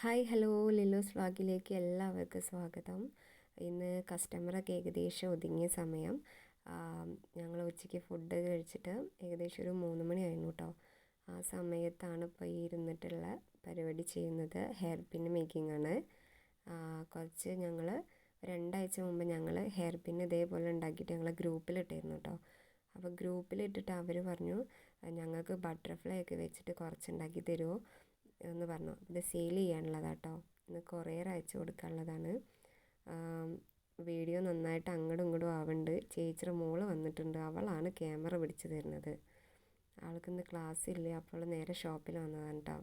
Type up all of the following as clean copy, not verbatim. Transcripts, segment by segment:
Hi hello ലില്ലോസ് വ്ളോഗിലേക്ക് എല്ലാവർക്കും സ്വാഗതം. ഇന്ന് കസ്റ്റമറൊക്കെ ഏകദേശം ഒതുങ്ങിയ സമയം. ഞങ്ങൾ ഉച്ചയ്ക്ക് ഫുഡ് കഴിച്ചിട്ട് ഏകദേശം ഒരു 3 മണി ആയിരുന്നു കേട്ടോ. ആ സമയത്താണ് ഇപ്പോൾ ഈ ഇരുന്നിട്ടുള്ള പരിപാടി ചെയ്യുന്നത്. ഹെയർ പിൻ മേക്കിംഗ് ആണ്. കുറച്ച് ഞങ്ങൾ 2 ആഴ്ച മുമ്പ് ഞങ്ങൾ ഹെയർ പിൻ ഇതേപോലെ ഉണ്ടാക്കിയിട്ട് ഞങ്ങൾ ഗ്രൂപ്പിലിട്ടായിരുന്നു കേട്ടോ. അപ്പോൾ ഗ്രൂപ്പിലിട്ടിട്ട് അവർ പറഞ്ഞു ഞങ്ങൾക്ക് ബട്ടർഫ്ലൈ ഒക്കെ വെച്ചിട്ട് കുറച്ചുണ്ടാക്കി തരുമോ എന്ന് പറഞ്ഞു. ഇത് സെയിൽ ചെയ്യാനുള്ളതാട്ടോ, ഇന്ന് കൊറിയർ അയച്ചു കൊടുക്കാനുള്ളതാണ്. വീഡിയോ നന്നായിട്ട് അങ്ങോട്ടും ഇങ്ങോട്ടും ആവുന്നുണ്ട്. ചേച്ചിയുടെ മോള് വന്നിട്ടുണ്ട്, അവളാണ് ക്യാമറ പിടിച്ച് തരുന്നത്. ആൾക്കിന്ന് ക്ലാസ് ഇല്ല, അപ്പോൾ നേരെ ഷോപ്പിൽ വന്നതാണ് കേട്ടോ.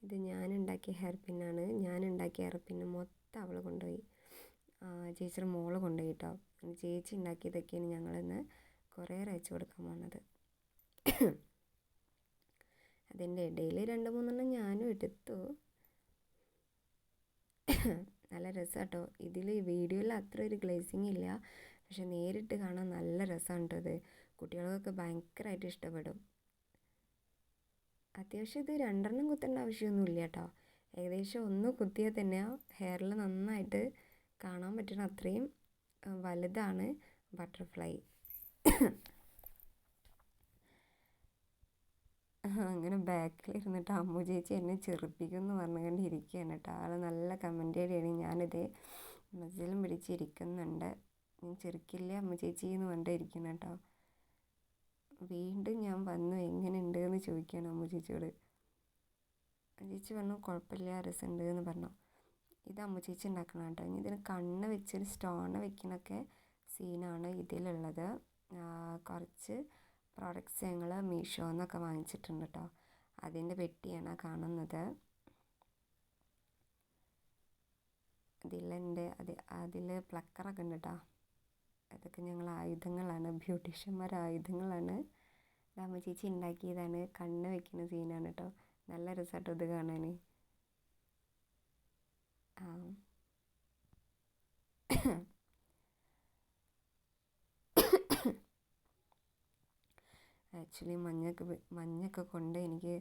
ഇത് ഞാനുണ്ടാക്കിയ ഹെയർ പിന്നാണ്. ഞാനുണ്ടാക്കിയ ഹെയർ പിന്ന് മൊത്തം അവൾ കൊണ്ടുപോയി, ചേച്ചിയുടെ മോള് കൊണ്ടുപോയി കേട്ടോ. ചേച്ചി ഉണ്ടാക്കിയതൊക്കെയാണ് ഞങ്ങളിന്ന് കൊറിയർ അയച്ചു കൊടുക്കാൻ പോകുന്നത്. അതിൻ്റെ ഇടയിൽ 2-3 ഞാനും എടുത്തു. നല്ല രസം കേട്ടോ. ഇതിൽ വീഡിയോയിൽ അത്ര ഒരു ഗ്ലേസിങ് ഇല്ല, പക്ഷെ നേരിട്ട് കാണാൻ നല്ല രസമാണ് കേട്ടോ. ഇത് കുട്ടികൾക്കൊക്കെ ഭയങ്കരമായിട്ട് ഇഷ്ടപ്പെടും. അത്യാവശ്യം ഇത് 2 കുത്തേണ്ട ആവശ്യമൊന്നുമില്ല കേട്ടോ. ഏകദേശം 1 കുത്തിയാൽ തന്നെ ഹെയറിൽ നന്നായിട്ട് കാണാൻ പറ്റുന്ന അത്രയും വലുതാണ് ബട്ടർഫ്ലൈ. അങ്ങനെ ബാക്കിലിരുന്നിട്ട് അമ്മു ചേച്ചി എന്നെ ചെറുപ്പിക്കുമെന്ന് പറഞ്ഞുകൊണ്ട് ഇരിക്കുകയാണ് കേട്ടോ. ആൾ നല്ല കമൻറ്റേരിയാണ്. ഞാനിത് മസിലും പിടിച്ചിരിക്കുന്നുണ്ട്. ഞാൻ ചെറുക്കില്ല അമ്മു ചേച്ചി എന്ന് പറഞ്ഞിട്ട് ഇരിക്കണം കേട്ടോ. വീണ്ടും ഞാൻ വന്നു എങ്ങനെയുണ്ട് എന്ന് ചോദിക്കുകയാണ് അമ്മു ചേച്ചിയോട്. ചേച്ചി പറഞ്ഞു കുഴപ്പമില്ല, രസമുണ്ട് എന്ന് പറഞ്ഞു. ഇത് അമ്മു ചേച്ചി ഉണ്ടാക്കണം കേട്ടോ. ഇനി ഇതിന് കണ്ണ് വെച്ചൊരു സ്റ്റോൺ വെക്കണൊക്കെ സീനാണ് ഇതിലുള്ളത്. കുറച്ച് പ്രോഡക്റ്റ്സ് ഞങ്ങൾ മീഷോന്നൊക്കെ വാങ്ങിച്ചിട്ടുണ്ട് കേട്ടോ. അതിൻ്റെ പെട്ടിയാണ് കാണുന്നത്. അതിൽ പ്ലക്കറൊക്കെ ഉണ്ട് കേട്ടോ. അതൊക്കെ ഞങ്ങൾ ആയുധങ്ങളാണ്, ബ്യൂട്ടീഷ്യന്മാർ ആയുധങ്ങളാണ്. അമ്മ ചേച്ചി ഉണ്ടാക്കിയതാണ്. കണ്ണ് വെക്കുന്ന സീനാണ് കേട്ടോ. നല്ല രസമാട്ടോ ഇത് കാണാൻ. ആക്ച്വലി മഞ്ഞൊക്കെ കൊണ്ട് എനിക്ക്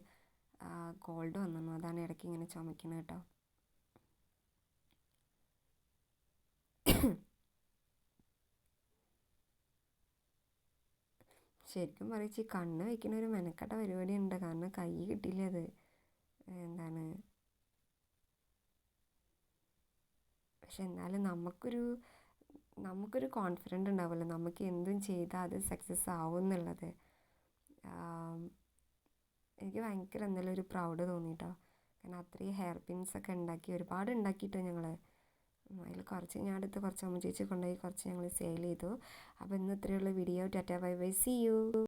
കോൾഡ് വന്നു. അതാണ് ഇടയ്ക്ക് ഇങ്ങനെ ചുമക്കുന്നത് കേട്ടോ. ശരിക്കും പറയിച്ച് കണ്ണ് വയ്ക്കുന്ന ഒരു മെനക്കെട്ട പരിപാടി ഉണ്ട്. കാരണം കൈ കിട്ടില്ല. അത് എന്താണ്, പക്ഷെ എന്നാലും നമുക്കൊരു കോൺഫിഡൻറ്റ് ഉണ്ടാവുമല്ലോ, നമുക്ക് എന്തും ചെയ്താൽ അത് സക്സസ് ആവും എന്നുള്ളത്. എനിക്ക് ഭയങ്കര എന്തെങ്കിലും ഒരു പ്രൗഡ് തോന്നിയിട്ടോ. കാരണം അത്രയും ഹെയർ പിൻസൊക്കെ ഒരുപാട് ഉണ്ടാക്കിയിട്ടോ ഞങ്ങൾ. അതിൽ കുറച്ച് ഞാൻ എടുത്ത് കുറച്ച് അമ്മ ചേച്ചി കൊണ്ടുപോയി, കുറച്ച് ഞങ്ങൾ സെയിൽ ചെയ്തു. അപ്പോൾ ഇന്ന് ഇത്രയുള്ള video. Tata bye bye, see U.